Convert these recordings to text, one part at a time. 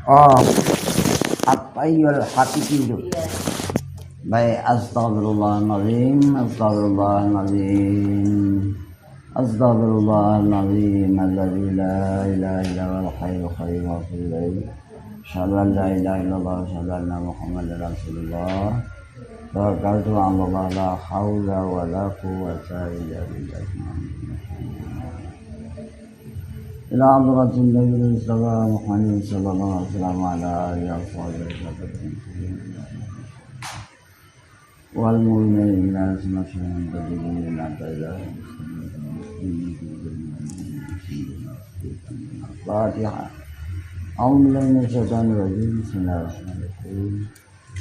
Oh, at-tayyul hakiki itu. Iya. Baik, astagfirullahaladzim, astagfirullahaladzim, astagfirullahaladzim, alladzi la ilaha illa huwal hayyul qayyum wa atubu ilaih. Asyhadu an la ilaha illallah wa asyhadu anna Muhammadar Rasulullah. Tawakkaltu 'ala Allah, la haula wa la quwwata illa billah. Ila hadratin Nabi Muhammad sallallahu alaihi wasallam ala alihi wa sahbihi wal mu'minina semacam berdiri lantai Al-Fatihah. A'udzubillahi minasyaitonir rajim. Bismillahirrahmanirrahim.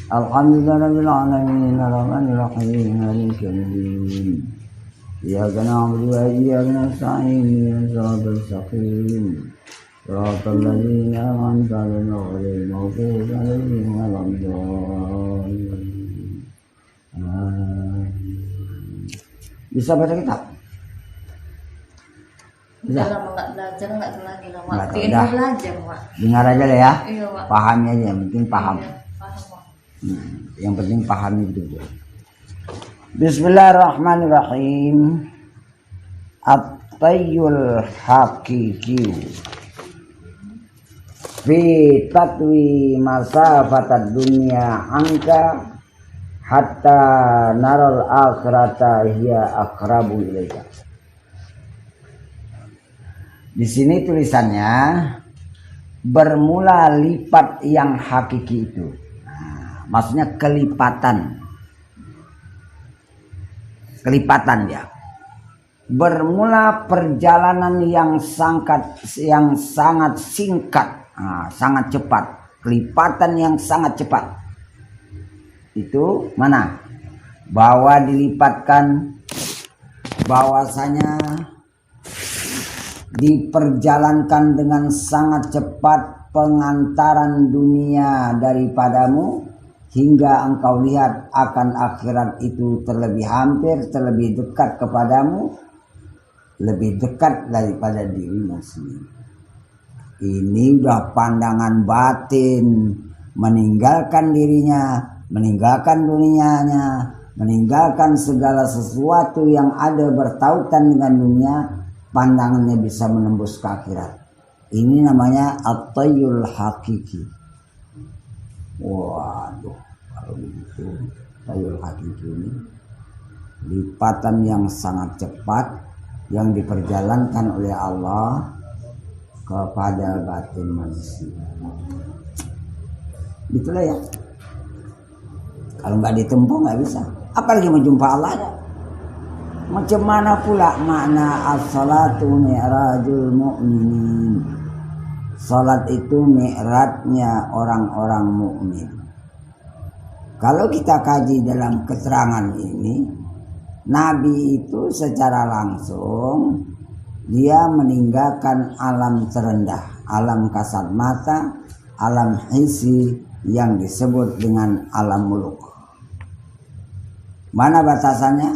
Alhamdulillahirabbil alamin arrahmanir rahim maliki yaumiddin. Iyyaka na'budu wa iyyaka nasta'in ihdinas siratal mustaqim. Siratal ladzina an'amta 'alaihim ghairil maghdubi 'alaihim waladdallin. Bisa baca kitab? Bisa? Kalau nggak belajar nggak lagi lah, Mak. Nggak tahu Pengen dah. belajar, Mak. Dengar aja lah ya. Iya, Mak. Pahami aja, yang penting paham. Iya, paham, Mak. Yang penting pahami betul. Bismillahirrahmanirrahim. At-tayyul hakiki fi tatwi masafatad dunya angka hatta naral akhirata hiya aqrabu ilaika. Di sini tulisannya bermula lipat yang hakiki itu. Nah, maksudnya kelipatan ya. Bermula perjalanan yang sangat singkat, sangat cepat. Kelipatan yang sangat cepat. Itu mana? Bahwa dilipatkan bahwasanya diperjalankan dengan sangat cepat pengantaran dunia daripadamu hingga engkau lihat akan akhirat itu terlebih hampir, terlebih dekat kepadamu, lebih dekat daripada dirimu sendiri. Ini udah pandangan batin, meninggalkan dirinya, meninggalkan dunianya, meninggalkan segala sesuatu yang ada bertautan dengan dunia, pandangannya bisa menembus ke akhirat. Ini namanya at-tayyul hakiki. Waduh, kalau begitu tayyul hakiki ini lipatan yang sangat cepat yang diperjalankan oleh Allah kepada batin manusia. Itulah ya. Kalau nggak ditempuh nggak bisa. Apalagi menjumpa Allah ya. Macam mana pula makna as-salatu mi'rajul mu'minin. Salat itu mi'rajnya orang-orang mukmin. Kalau kita kaji dalam keterangan ini, Nabi itu secara langsung dia meninggalkan alam terendah, alam kasat mata, alam hissi yang disebut dengan alam muluk. Mana batasannya?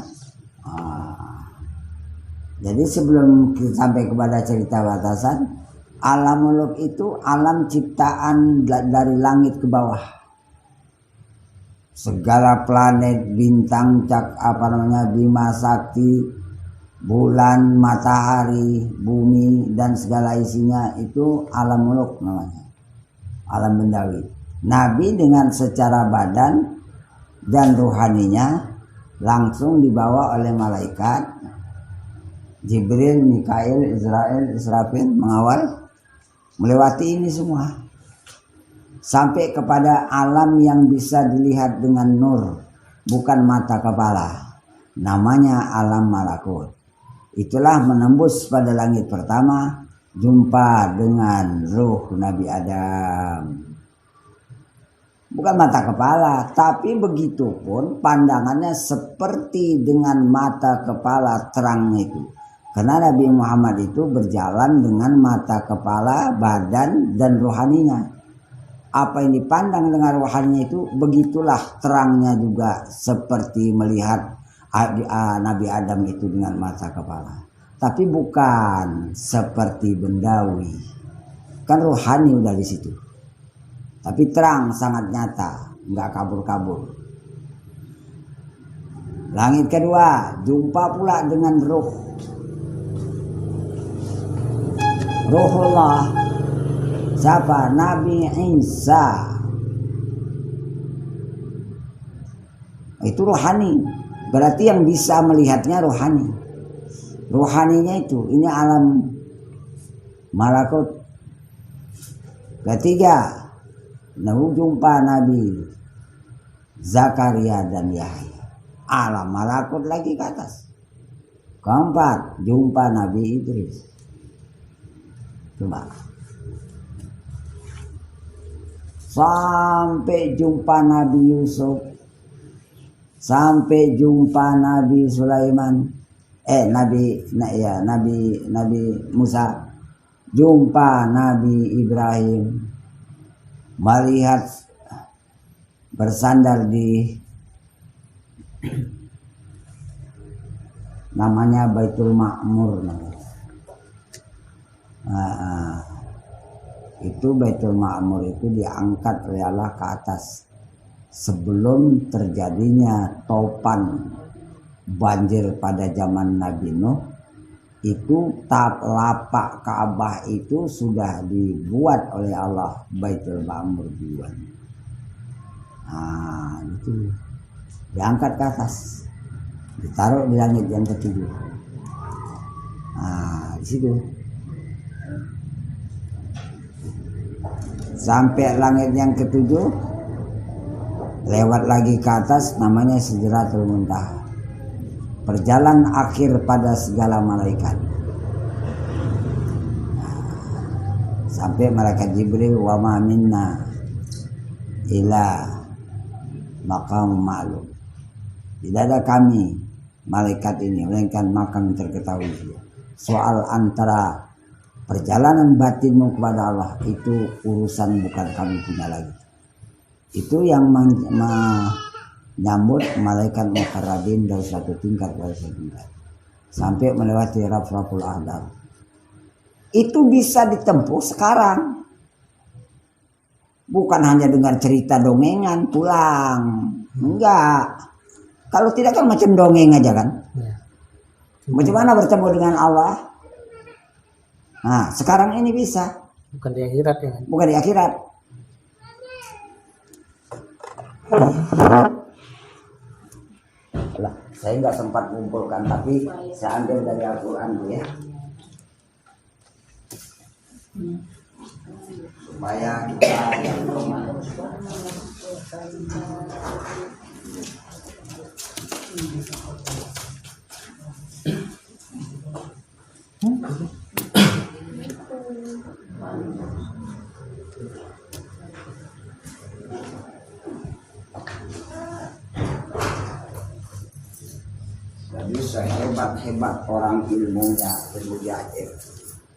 Jadi sebelum kita sampai kepada cerita batasan, alam muluk itu alam ciptaan dari langit ke bawah. Segala planet, bintang, Bima Sakti, bulan, matahari, bumi dan segala isinya itu alam muluk namanya. Alam bendawi. Nabi dengan secara badan dan ruhaninya langsung dibawa oleh malaikat Jibril, Mikail, Israfil mengawal melewati ini semua sampai kepada alam yang bisa dilihat dengan nur, bukan mata kepala, namanya alam malakut. Itulah menembus pada langit pertama, jumpa dengan ruh Nabi Adam, bukan mata kepala, tapi begitu pun pandangannya seperti dengan mata kepala terang itu. Karena Nabi Muhammad itu berjalan dengan mata kepala, badan, dan rohaninya. Apa yang dipandang dengan rohaninya itu, begitulah terangnya juga seperti melihat Nabi Adam itu dengan mata kepala. Tapi bukan seperti bendawi. Kan rohani udah di situ. tapi terang sangat nyata, nggak kabur-kabur. Langit kedua, jumpa pula dengan Ruhullah. Siapa? Nabi Isa. Itu rohani. Berarti yang bisa melihatnya rohani. Rohaninya itu, ini alam malakut. Ketiga, jumpa Nabi Zakaria dan Yahya. Alam malakut lagi ke atas. Keempat, jumpa Nabi Idris. Coba. Sampai jumpa Nabi Yusuf. Sampai jumpa Nabi Sulaiman. Nabi Musa. Jumpa Nabi Ibrahim. Melihat bersandar di namanya Baitul Ma'mur. Itu Baitul Ma'mur itu diangkat oleh Allah ke atas sebelum terjadinya topan banjir pada zaman Nabi Nuh. Itu lapak Ka'bah itu sudah dibuat oleh Allah Baitul Ma'mur duluan. Itu diangkat ke atas, ditaruh di langit yang ketujuh. Di situ sampai langit yang ketujuh, lewat lagi ke atas, namanya Sidratul Muntaha. Perjalanan akhir pada segala malaikat. Sampai malaikat Jibril, wa ma minna ila maqam ma'lum. Tidak ada kami malaikat ini melainkan makam terketahui. Soal antara perjalanan batinmu kepada Allah itu urusan bukan kami punya lagi. Itu yang menyambut malaikat muqarrabin dari satu tingkat ke satu tingkat sampai melewati raf-raful a'dam. Itu bisa ditempuh sekarang. Bukan hanya dengan cerita dongengan pulang. Enggak. Kalau tidak kan macam dongeng aja kan. Bagaimana bertemu dengan Allah? Nah, sekarang ini bisa. Bukan di akhirat ya kan? Bukan di akhirat. Lah, saya nggak sempat mengumpulkan, tapi saya ambil dari Al-Quran dulu ya. Supaya kita yang jadi sehebat-hebat orang ilmunya bermujahid,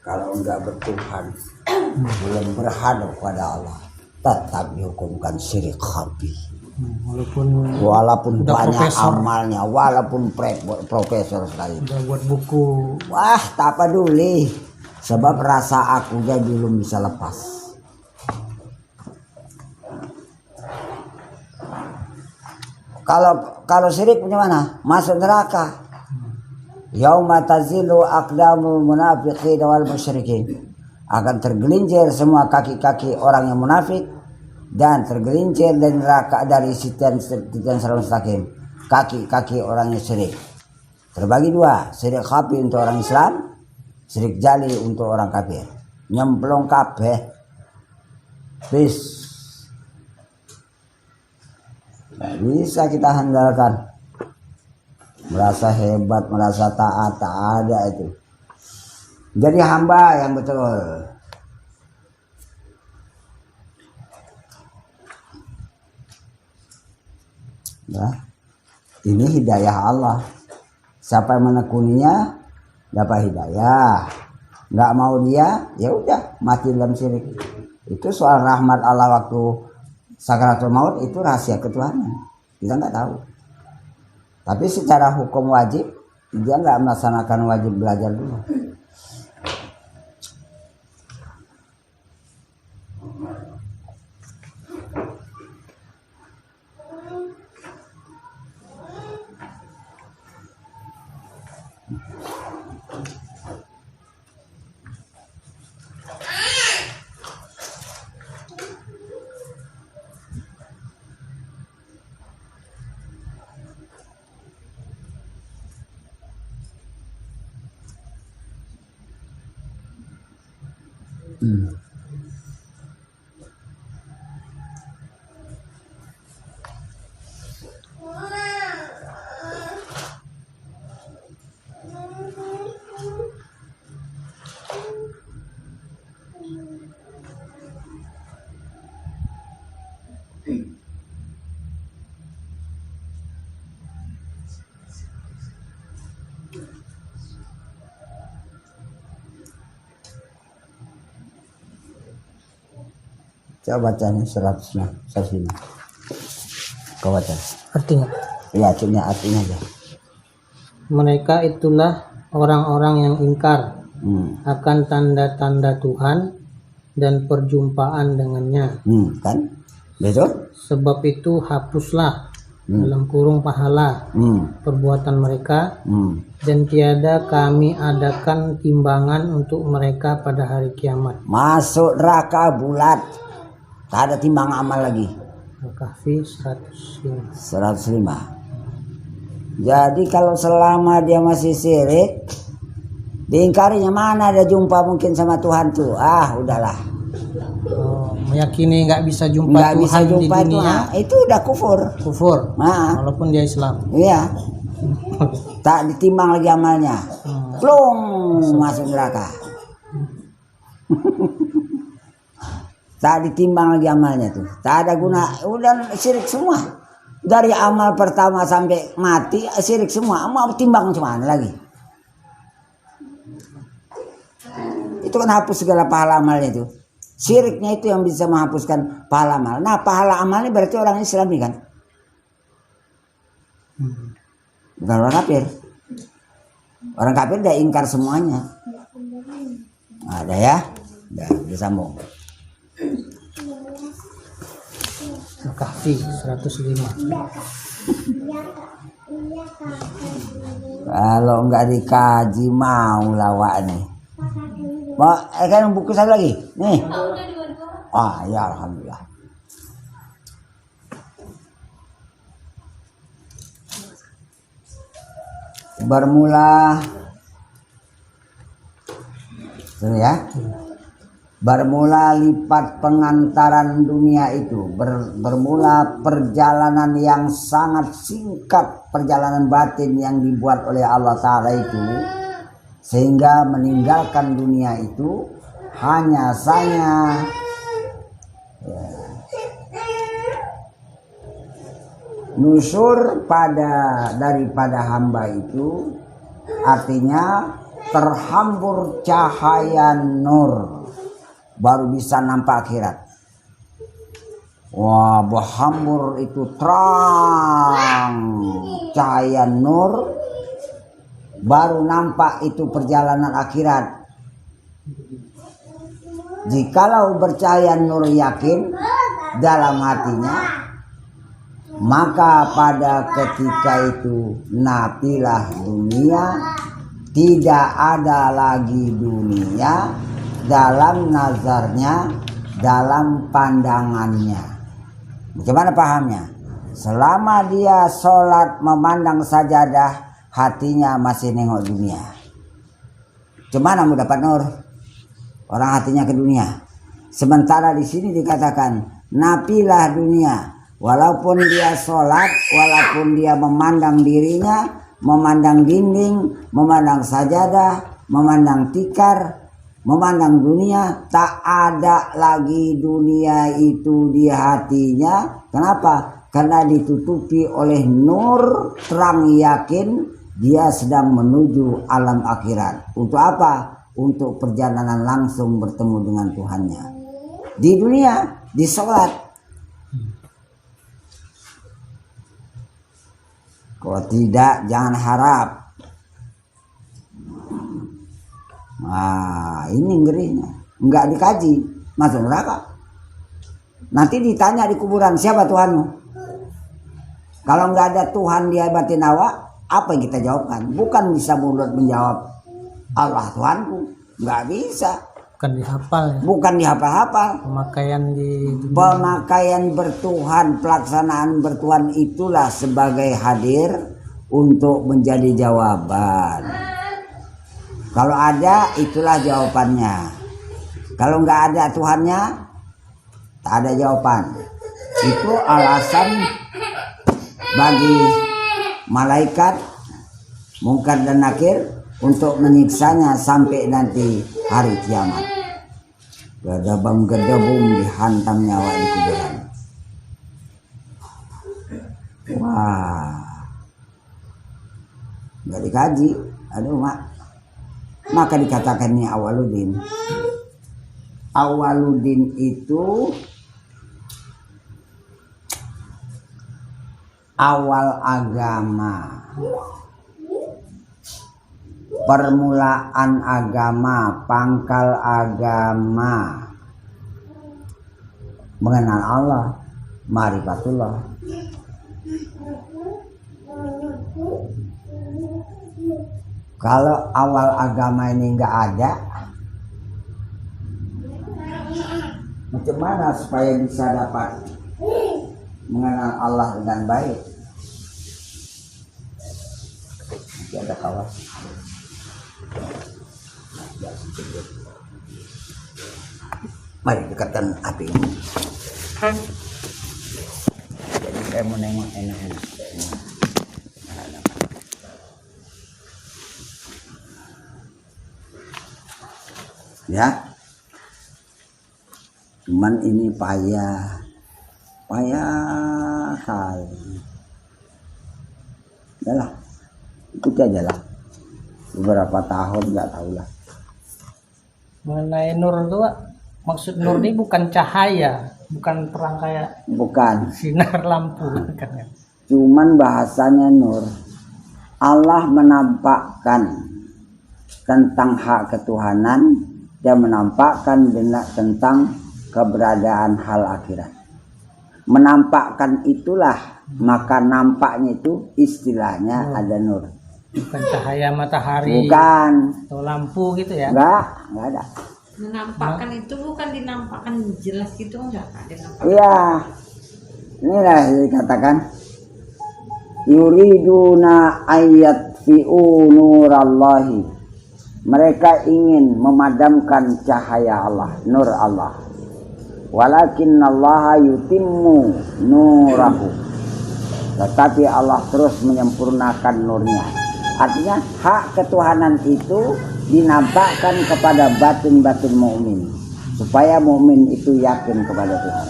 kalau enggak bertuhan belum berhadap pada Allah tetap dihukumkan syirik khafi. Walaupun banyak profesor, amalnya, walaupun profesor sekali. Udah buat buku. Wah, tak peduli. Sebab rasa akunya belum bisa lepas. Kalau syirik punya mana? Masuk neraka. Yauma tazilu aqdamul munafiqin wal musyrikin. Akan tergelincir semua kaki-kaki orang yang munafik dan tergelincir dari neraka, dari sitian mustaqim, kaki-kaki orang yang syirik. Terbagi dua, syirik khafi untuk orang Islam, syirik jali untuk orang kafir. Nyemplung kabeh. Bis. Nah, bisa kita handalkan. Merasa hebat, merasa taat, tak ada itu. Jadi hamba yang betul. Nah, ini hidayah Allah. Siapa yang menekuninya dapat hidayah. Nggak mau dia, ya udah mati dalam syirik. Itu soal rahmat Allah waktu sakaratul maut, itu rahasia ketuhanan. Kita nggak tahu. Tapi secara hukum wajib dia nggak melaksanakan wajib belajar dulu. Coba bacanya 105. Kau baca. Artinya, Ya, artinya aja. mereka itulah orang-orang yang ingkar akan tanda-tanda Tuhan dan perjumpaan dengannya. Kan? Betul? Sebab itu hapuslah dalam kurung pahala perbuatan mereka, dan tiada kami adakan timbangan untuk mereka pada hari kiamat. Masuk neraka bulat. Tak ada timbang amal lagi. Al-Kahfi 105. 105. Jadi kalau selama dia masih syirik, diingkarinya, mana ada jumpa mungkin sama Tuhan tuh. Udahlah. Meyakini nggak bisa jumpa Nggak Tuhan bisa jumpa di dunia, itu udah kufur. Walaupun dia Islam. Iya. Tak ditimbang lagi amalnya. Plung, masuk neraka. Tak ditimbang lagi amalnya tuh. Tak ada guna. Udah syirik semua. Dari amal pertama sampai mati syirik semua. Mau timbang cuman lagi. Itu kan hapus segala pahala amalnya itu. Syiriknya itu yang bisa menghapuskan pahala amal. Nah, pahala amalnya berarti orang Islam nih kan. Bukan orang kafir. Orang kafir udah ingkar semuanya. Ada ya? Udah disambung. Al-Kahfi 105. Kalau nggak dikaji mau lawak nih. Kan buku satu lagi nih. Ya alhamdulillah. Bermula tuh ya. Bermula lipat pengantaran dunia itu, bermula perjalanan yang sangat singkat, perjalanan batin yang dibuat oleh Allah Ta'ala itu, sehingga meninggalkan dunia itu hanya saja nusur daripada hamba itu, artinya terhambur cahaya nur, baru bisa nampak akhirat. Wah, berhambur itu terang cahaya nur, baru nampak itu perjalanan akhirat. Jikalau bercahaya nur yakin dalam hatinya, maka pada ketika itu napilah dunia, tidak ada lagi dunia dalam nazarnya, dalam pandangannya. Bagaimana pahamnya? Selama dia sholat memandang sajadah, hatinya masih nengok dunia. Gimana mau dapat nur? Orang hatinya ke dunia. Sementara di sini dikatakan napilah dunia. Walaupun dia sholat, walaupun dia memandang dirinya, memandang dinding, memandang sajadah, memandang tikar, memandang dunia, tak ada lagi dunia itu di hatinya. Kenapa? Karena ditutupi oleh nur terang yakin dia sedang menuju alam akhirat. Untuk apa? Untuk perjalanan langsung bertemu dengan Tuhannya. Di dunia, di sholat. Kalau tidak, jangan harap. Nah, ini ngerinya. Enggak dikaji, masuk neraka. Nanti ditanya di kuburan, siapa Tuhanmu? Kalau enggak ada Tuhan di batin awak, apa yang kita jawabkan? Bukan bisa mulut menjawab Allah Tuhanku, enggak bisa. Bukan dihafal ya. Bukan dihafal-hafal. Pemakaian bertuhan, pelaksanaan bertuhan itulah sebagai hadir untuk menjadi jawaban. Kalau ada, itulah jawabannya. Kalau nggak ada Tuhannya, tak ada jawaban. Itu alasan bagi malaikat Mungkar dan Nakir untuk menyiksanya sampai nanti hari kiamat. Gedabung dihantam nyawa di kuburan. Wah, nggak dikaji. Aduh mak. Maka dikatakan ini Awwaluddin. Awwaluddin itu awal agama, permulaan agama, pangkal agama, mengenal Allah, ma'rifatullah. Kalau awal agama ini nggak ada, macam mana supaya bisa dapat mengenal Allah dengan baik? Masih ada kawan. Mari dekatkan api ini. Jadi saya mau nengok enak-enak. Ya, cuman ini payah kali. Udahlah, ikuti aja lah. Beberapa tahun nggak tahu lah. Mengenai nur itu, maksud nur ini bukan cahaya, bukan terang kayak Bukan. sinar lampu kan ya. Cuman bahasanya nur. Allah menampakkan tentang hak ketuhanan dan menampakkan tentang keberadaan hal akhirat. Menampakkan itulah, maka nampaknya itu istilahnya ada nur. Bukan cahaya matahari. Bukan. Atau lampu gitu ya. Enggak ada. Menampakkan itu bukan dinampakkan jelas gitu, enggak dinampakkan. Iya. Inilah yang dikatakan yuriduna ayat fi'u nurallahi. Mereka ingin memadamkan cahaya Allah, nur Allah. Walakinnallaha yutimmu nurahu. Tetapi Allah terus menyempurnakan nurnya. Artinya hak ketuhanan itu dinampakkan kepada batin-batin mukmin supaya mukmin itu yakin kepada Tuhan.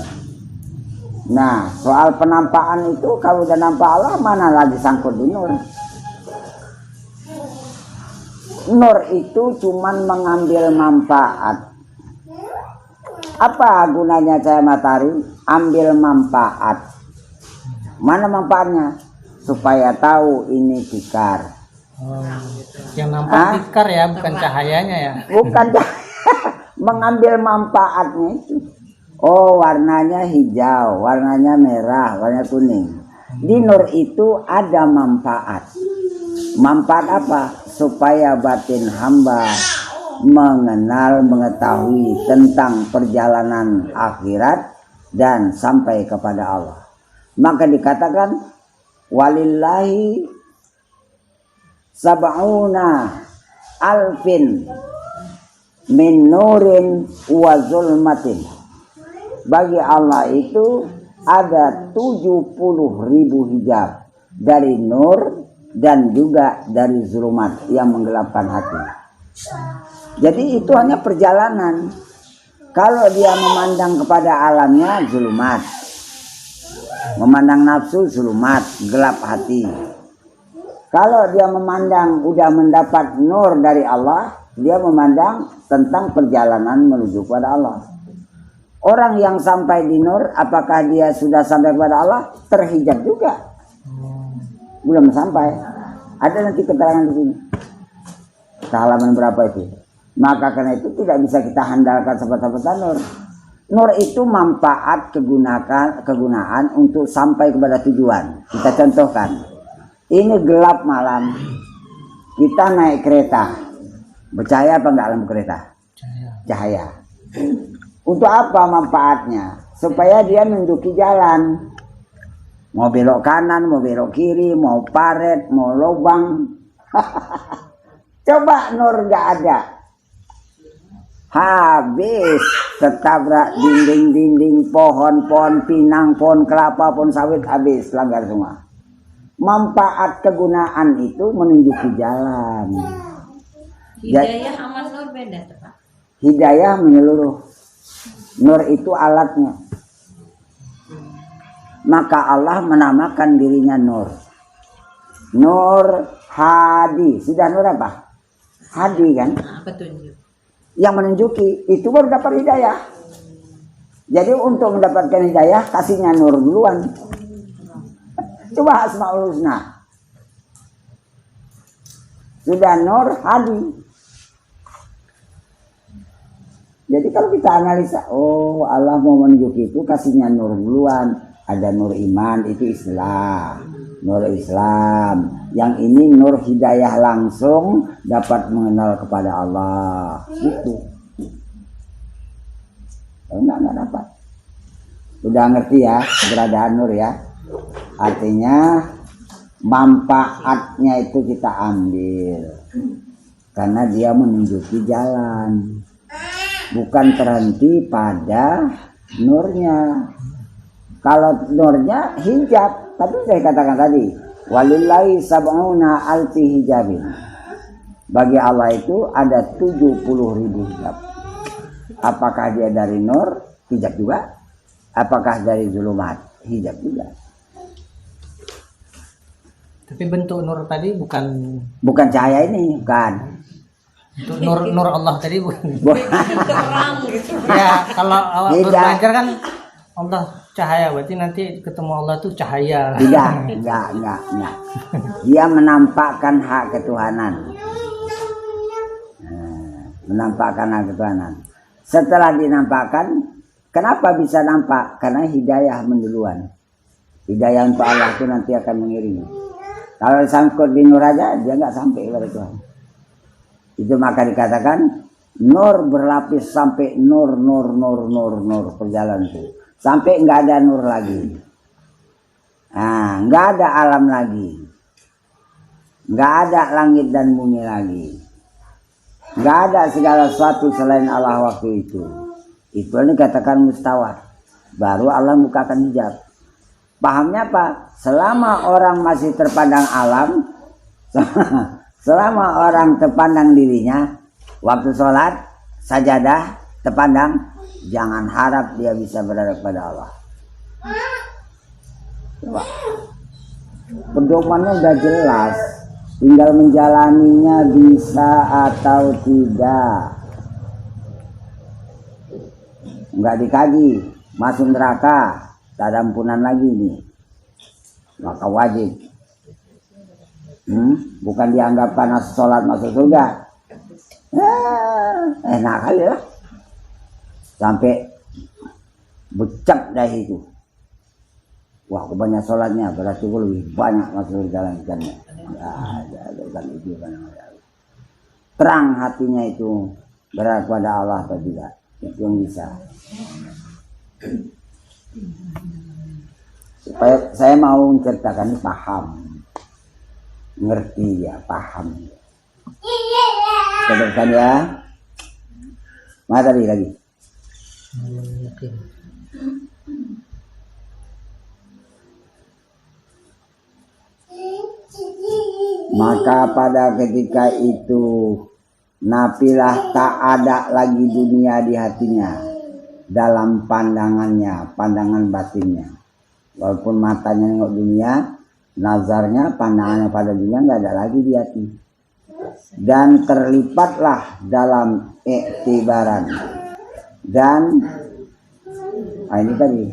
Nah, soal penampakan itu kalau udah nampak Allah mana lagi sangkut di nur. Nur itu cuman mengambil manfaat. Apa gunanya cahaya matahari? Ambil manfaat. Mana manfaatnya? Supaya tahu ini tikar. Yang nampak tikar ya, bukan cahayanya ya. Bukan mengambil manfaatnya itu. Oh, warnanya hijau, warnanya merah, warnanya kuning. Di nur itu ada manfaat. Manfaat apa? Supaya batin hamba mengenal, mengetahui tentang perjalanan akhirat dan sampai kepada Allah. Maka dikatakan walillahi sab'una alfin min nurin wa zulmatin. Bagi Allah itu ada 70.000 hijab dari nur dan juga dari zulumat yang menggelapkan hati. Jadi itu hanya perjalanan. Kalau dia memandang kepada alamnya zulumat, memandang nafsu zulumat, gelap hati. Kalau dia memandang udah mendapat nur dari Allah, dia memandang tentang perjalanan menuju kepada Allah. Orang yang sampai di nur, apakah dia sudah sampai kepada Allah? Terhijab juga. Belum sampai. Ada nanti keterangan di sini. Halaman berapa itu? Maka karena itu tidak bisa kita handalkan semata-mata nur. Nur itu manfaat kegunaan untuk sampai kepada tujuan. Kita contohkan. Ini gelap malam. Kita naik kereta. Bercahaya apa enggak lampu kereta? Cahaya. Untuk apa manfaatnya? Supaya dia menunjuki jalan. Mau belok kanan, mau belok kiri, mau paret, mau lubang. Coba nur gak ada. habis tertabrak dinding-dinding, pohon-pohon pinang, pohon kelapa, pohon sawit, habis langgar semua. Manfaat kegunaan itu menunjuki jalan. Hidayah sama nur beda tuh Pak. Hidayah menyeluruh, nur itu alatnya. Maka Allah menamakan dirinya Nur. Nur Hadi. Sudah Nur apa? Hadi kan? Petunjuk. Yang menunjuki, itu baru dapat hidayah. Jadi untuk mendapatkan hidayah, kasihnya Nur duluan. Coba Asmaul Husna. Sudah Nur Hadi. Jadi kalau kita analisa, oh Allah mau menunjuki itu kasihnya Nur duluan. Ada nur iman, itu Islam, nur Islam. Yang ini nur hidayah langsung, dapat mengenal kepada Allah. Itu. Enggak dapat. Udah ngerti ya keberadaan nur ya. Artinya manfaatnya itu kita ambil, karena dia menunjuki jalan. Bukan terhenti pada nurnya. Kalau nurnya hijab, tapi saya katakan tadi, walillahi sab'una alfi hijabin. Bagi Allah itu ada 70.000 hijab. Apakah dia dari nur? Hijab juga. Apakah dari zulumat? Hijab juga. Tapi bentuk nur tadi bukan cahaya ini, bukan. Nur Allah tadi bukan. Terang gitu. Ya, kalau awak Tidak. belajar kan Allah cahaya, berarti nanti ketemu Allah tuh cahaya. Enggak. Dia menampakkan hak ketuhanan. Menampakkan hak ketuhanan. Setelah dinampakkan, kenapa bisa nampak? Karena hidayah menduluan. Hidayah untuk Allah itu nanti akan mengiringi. Kalau sangkut di nur aja, dia nggak sampai kepada Tuhan. Itu maka dikatakan nur berlapis sampai nur perjalanan itu. Sampai nggak ada nur lagi. Nah, nggak ada alam lagi. Nggak ada langit dan bumi lagi. Nggak ada segala sesuatu selain Allah waktu itu. Itu yang dikatakan mustawat. Baru Allah bukakan hijab. Pahamnya apa? Selama orang masih terpandang alam, selama orang terpandang dirinya, waktu sholat, sajadah, terpandang, jangan harap dia bisa berada pada Allah. Coba. Pedomannya udah jelas, tinggal menjalaninya bisa atau tidak. Enggak dikaji, masuk neraka, tak ada ampunan lagi nih. Maka wajib. Bukan dianggap karena sholat masuk surga. Enak kali lah. Sampai becak dah itu. Wah, aku banyak sholatnya, berarti aku lebih banyak masuk surga lancarnya. Terang hatinya itu berada pada Allah atau tidak. Itu yang bisa. Supaya saya mau menceritakan ini paham, ngerti ya, paham. Teruskan ya. Mana tadi lagi? Maka pada ketika itu nafilah tak ada lagi dunia di hatinya, dalam pandangannya, pandangan batinnya. Walaupun matanya nengok dunia, nazarnya, pandangannya pada dunia nggak ada lagi di hati. Dan terlipatlah dalam iktibaran. Dan ini tadi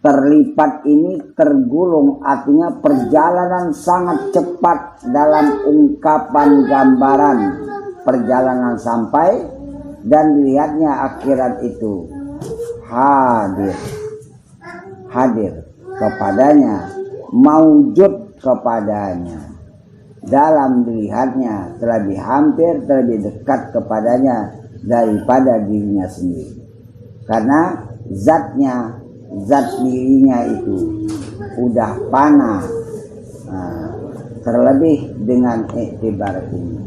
terlipat ini tergulung, artinya perjalanan sangat cepat dalam ungkapan gambaran perjalanan sampai, dan dilihatnya akhirat itu hadir kepadanya, maujud kepadanya, dalam dilihatnya terlebih hampir, terlebih dekat kepadanya daripada dirinya sendiri, karena zat dirinya itu udah panah. Terlebih dengan iktibar ini,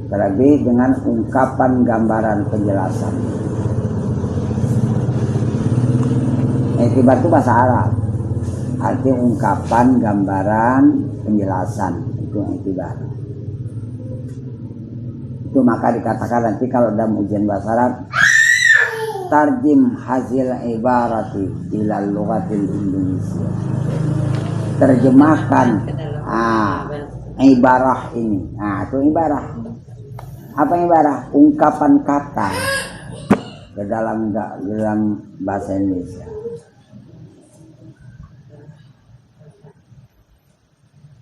terlebih dengan ungkapan gambaran penjelasan. Iktibar itu bahasa Arab, arti ungkapan gambaran penjelasan, itu iktibar. Itu maka dikatakan nanti kalau dalam ujian bahasa Arab, tarjim hasil ibarati ila lughatil Indonesia, terjemahkan ibarah ini. Itu ibarah. Apa ibarah? Ungkapan kata ke dalam bahasa Indonesia.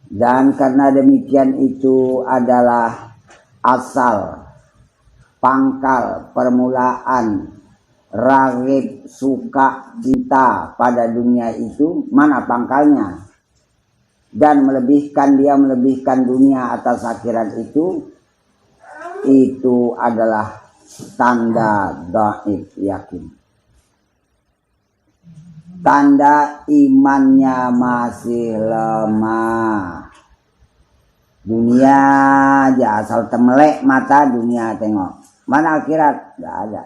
Dan karena demikian itu adalah asal, pangkal, permulaan raghib, suka, cinta pada dunia itu. Mana pangkalnya? Dan dia melebihkan dunia atas akhirat itu adalah tanda dhaif yakin, tanda imannya masih lemah. Dunia aja asal temelek mata, dunia tengok, mana akhirat? Gak ada.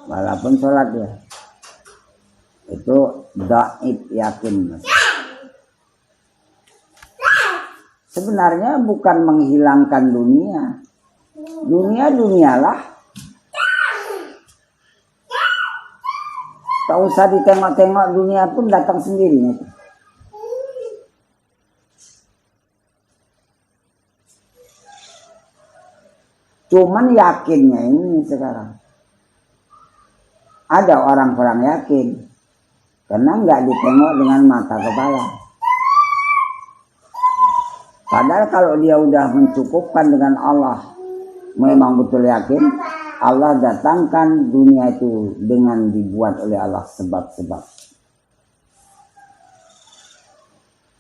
Walaupun sholat ya, itu dhaif yakin. Sebenarnya bukan menghilangkan dunia, dunialah. Tak usah ditengok-tengok, dunia pun datang sendiri. Cuman yakinnya ini sekarang. Ada orang-orang yakin karena nggak ditengok dengan mata kepala. Padahal kalau dia udah mencukupkan dengan Allah, memang betul yakin, Allah datangkan dunia itu dengan dibuat oleh Allah sebab-sebab.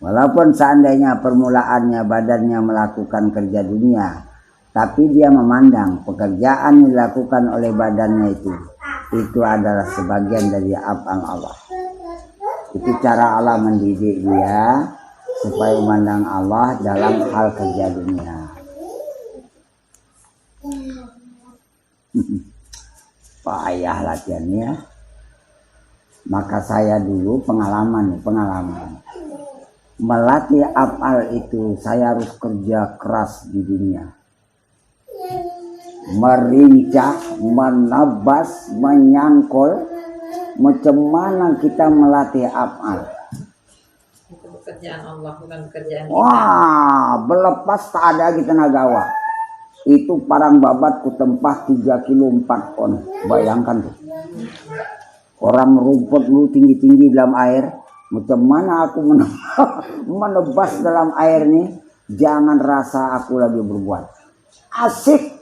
Walaupun seandainya permulaannya badannya melakukan kerja dunia, tapi dia memandang pekerjaan yang dilakukan oleh badannya itu adalah sebagian dari af'al Allah. Itu cara Allah mendidik dia supaya memandang Allah dalam hal kerja dunia. Payah latihannya. Maka saya dulu pengalaman melatih af'al itu, saya harus kerja keras di dunia, merincah, menebas, menyangkul. Macam mana kita melatih af'al? Itu pekerjaan Allah, bukan pekerjaan kita. Wah, berlepas tak ada kita nagawa. Itu parang babat ku tempah 3 kilo 4 ton. Bayangkan tuh. Orang rumput lu tinggi-tinggi dalam air. Macam mana aku menebas dalam air nih? Jangan rasa aku lagi berbuat. Asik.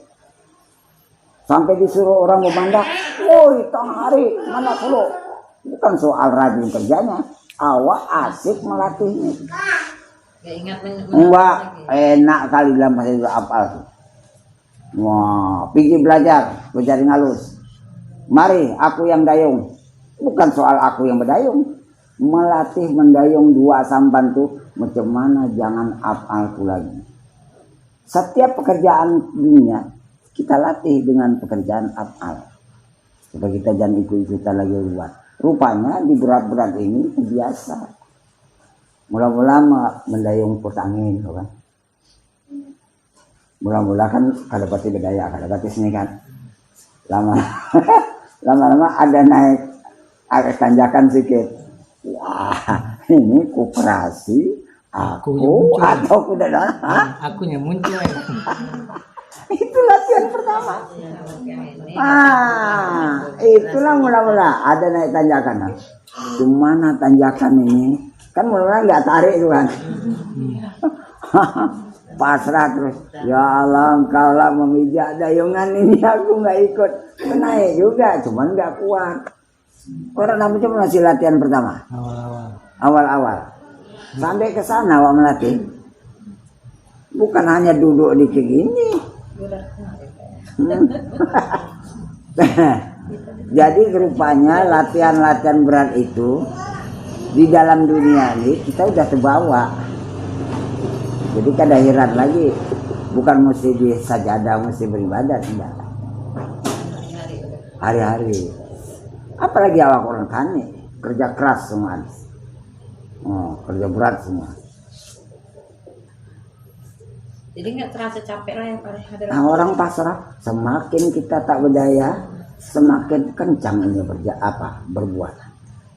Sampai disuruh orang memandang, woi tong hari mana puluh. Bukan soal rajin kerjanya, awak asik melatihnya. Gak ingat Enggak, enak kali dalam bahasa itu apal. Wah, pergi belajar ngalus. Mari aku yang dayung. Bukan soal aku yang berdayung. Melatih mendayung 2 sampan tuh macam mana jangan apalku lagi. Setiap pekerjaan dunia kita latih dengan pekerjaan af'al. Supaya kita jangan ikut-ikutan lagi buat. Rupanya di berat-berat ini biasa. Mula-mula mendayung put angin, kan? Mula-mula kan kada pati bedaya, kada pati sini kan. Lama-lama ada naik agak tanjakan sedikit. Wah, ini koperasi aku atau kuda darah. Akunya muncul. Itu latihan pertama. Itulah mula-mula ada naik tanjakan. Cumana tanjakan ini kan mula-mula nggak tarik tuh kan. Pasrah terus. Ya Allah, engkau lah memijak dayungan ini, aku nggak ikut. Naik juga, cuman nggak kuat. Orang namanya masih latihan pertama. Awal-awal. Sampai ke sana awak melatih. Bukan hanya duduk di kayak gini. Jadi rupanya latihan-latihan berat itu di dalam dunia ini kita udah terbawa. Jadi kada heran lagi Bukan mesti di sajadah, mesti beribadah, tidak. Hari-hari. Apalagi awak orang tani, kerja keras semua. Oh, kerja berat semua. Jadi nggak terasa capek lah ya Pak. Nah, orang pasrah, semakin kita tak berdaya, semakin kencang ini berbuat.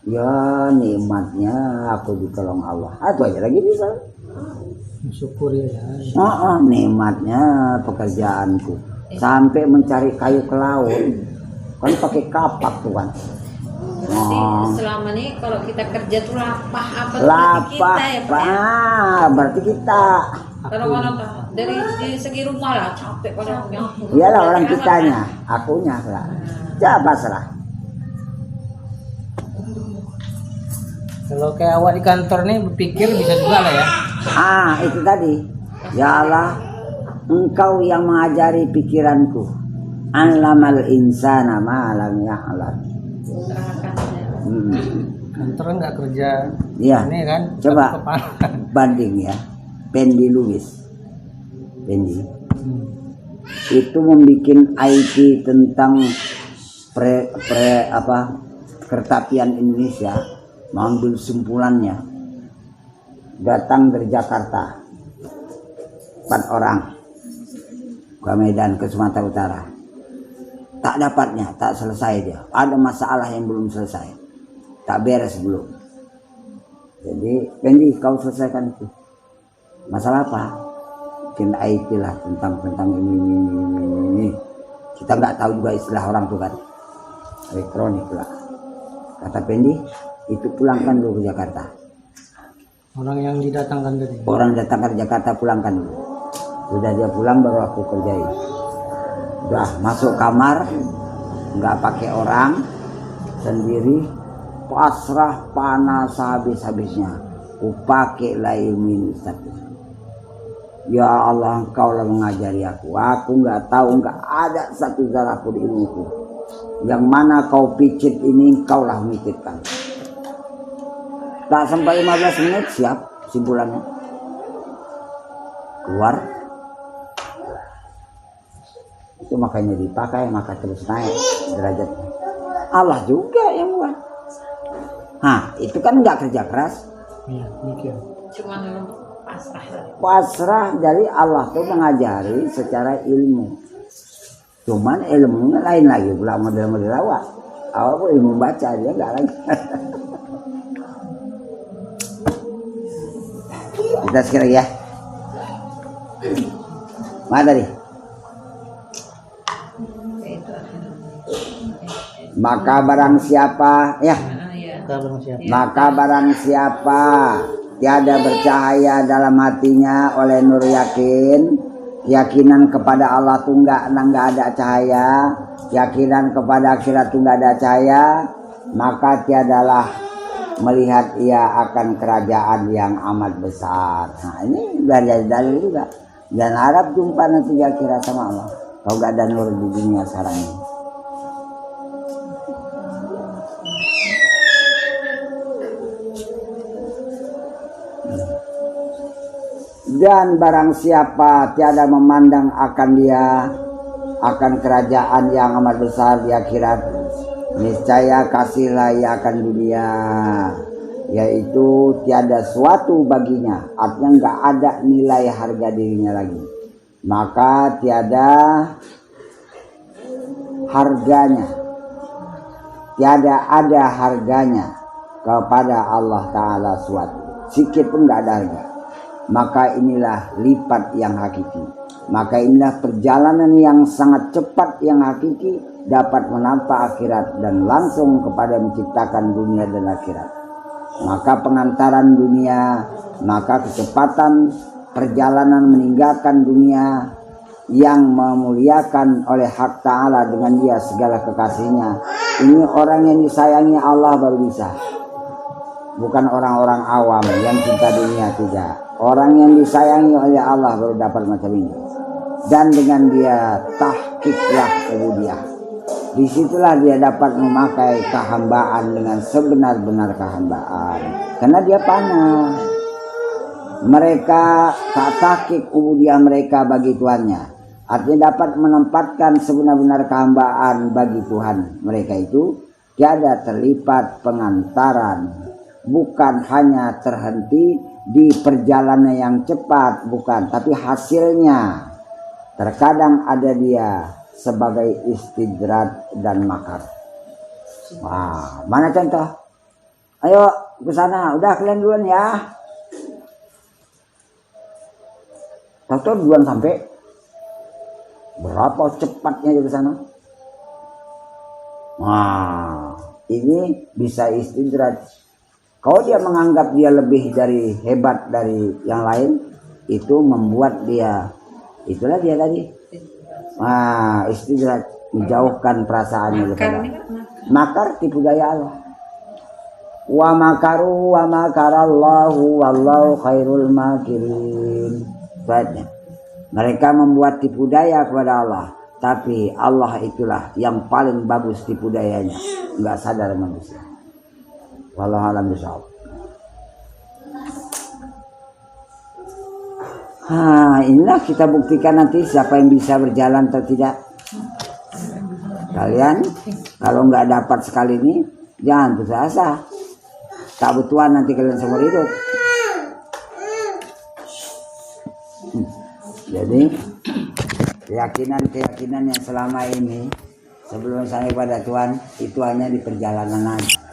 Ya nikmatnya aku ditolong Allah. Itu aja lagi bisa. Syukuri ya. Nikmatnya pekerjaanku. Sampai mencari kayu ke laut. Kan pakai kapak tuh kan. Berarti selama ini kalau kita kerja tuh lapah apa Lapah, kita ya Pak ya? berarti kita. Kalau dari segi rumah lah capek pada orangnya. Iyalah orang kitanya, akunya lah. Coba serah. Kalau kayak awak di kantor nih berpikir bisa juga lah ya. Itu tadi. Ya Allah, Engkau yang mengajari pikiranku. Alamal insana ma lam ya'lam. Kantor kan nggak kerja. Iya. Ini kan. Coba banding ya. Pendi Lewis. Pendi. Itu membuat IT tentang kertapian Indonesia, mengambil simpulannya. Datang dari Jakarta 4 orang ke Medan, ke Sumatera Utara. Tak dapatnya, tak selesai dia. Ada masalah yang belum selesai, tak beres belum. Jadi Pendi, kau selesaikan itu. Masalah apa? Mungkin IT lah, tentang ini. Kita nggak tahu juga istilah orang tuh kan. Elektronik lah. Kata Pendi, itu pulangkan dulu ke Jakarta. Orang yang didatangkan tadi. Orang datangkan ke Jakarta, pulangkan dulu. Sudah dia pulang baru aku kerjain. Udah masuk kamar, nggak pakai orang, sendiri, pasrah panas habis-habisnya. Kupakai lah ilmu ini Ustaz. Ya Allah, Engkau lah mengajari aku. Aku nggak tahu, nggak ada satu zarah pun ilmuku. Yang mana kau picit ini, Engkau lah memicitkan. Tak sampai 15 menit siap simpulannya. Keluar. Itu makanya dipakai, maka terus naik derajatnya. Allah juga yang buat. Itu kan nggak kerja keras. Iya, mikir. Cuma pasrah. Pasrah dari Allah tuh mengajari secara ilmu. Cuman ilmunya lain lagi pula model-model awak. Awak pun ilmu baca dia nggak lagi. Kita sekali ya. Mana tadi? Maka barang siapa Maka barang siapa tiada bercahaya dalam hatinya oleh nur yakin, keyakinan kepada Allah tuh nggak ada cahaya, keyakinan kepada akhirat tuh nggak ada cahaya, maka tiadalah melihat ia akan kerajaan yang amat besar. Nah ini dari dalil juga. Dan Arab jumpa nanti akhirat sama Allah. Kalau nggak ada nur di dunia sekarang ini. Dan barang siapa tiada memandang akan dia akan kerajaan yang amat besar di akhirat, niscaya kasihlah ia akan dunia, yaitu tiada suatu baginya, artinya nggak ada nilai harga dirinya lagi, maka tiada harganya, tiada ada harganya kepada Allah Ta'ala suatu, sikit pun nggak ada harga. Maka inilah lipat yang hakiki. Maka inilah perjalanan yang sangat cepat yang hakiki, dapat menampak akhirat dan langsung kepada menciptakan dunia dan akhirat. Maka pengantaran dunia, maka kecepatan perjalanan meninggalkan dunia yang memuliakan oleh hak ta'ala dengan dia segala kekasihnya. Ini orang yang disayangi Allah baru bisa. Bukan orang-orang awam yang cinta dunia, tidak. Orang yang disayangi oleh Allah baru dapat macam ini. Dan dengan dia tahqiqlah ubudiyah. Disitulah dia dapat memakai kehambaan dengan sebenar-benar kehambaan. Karena dia panah. mereka tak takik ubudiyah mereka bagi Tuhannya. Artinya dapat menempatkan sebenar-benar kehambaan bagi Tuhan mereka itu, tiada terlipat pengantaran, bukan hanya terhenti di perjalanan yang cepat, bukan, tapi hasilnya terkadang ada dia sebagai istidrat dan makar. Wah, mana contoh? Ayo ke sana, udah kalian duluan ya. Tahu-tahu duluan sampai, berapa cepatnya dia ke sana? Wah, ini bisa istidrat. Kalau dia menganggap dia lebih dari hebat dari yang lain, itu membuat dia, itulah dia tadi. Wah, istidrat, menjauhkan perasaannya kepada makar, tipu daya Allah. Wa makaru wa makarallahu wallahu khairul makirin. Baiknya, mereka membuat tipu daya kepada Allah, tapi Allah itulah yang paling bagus tipu dayanya. Enggak sadar manusia. Wallahu a'lam bishawab. Inilah kita buktikan nanti siapa yang bisa berjalan atau tidak. Kalian kalau nggak dapat sekali ini, jangan putus asa. Tak butuhan nanti kalian seumur hidup. Jadi keyakinan yang selama ini sebelum sampai pada Tuhan itu hanya di perjalanan aja.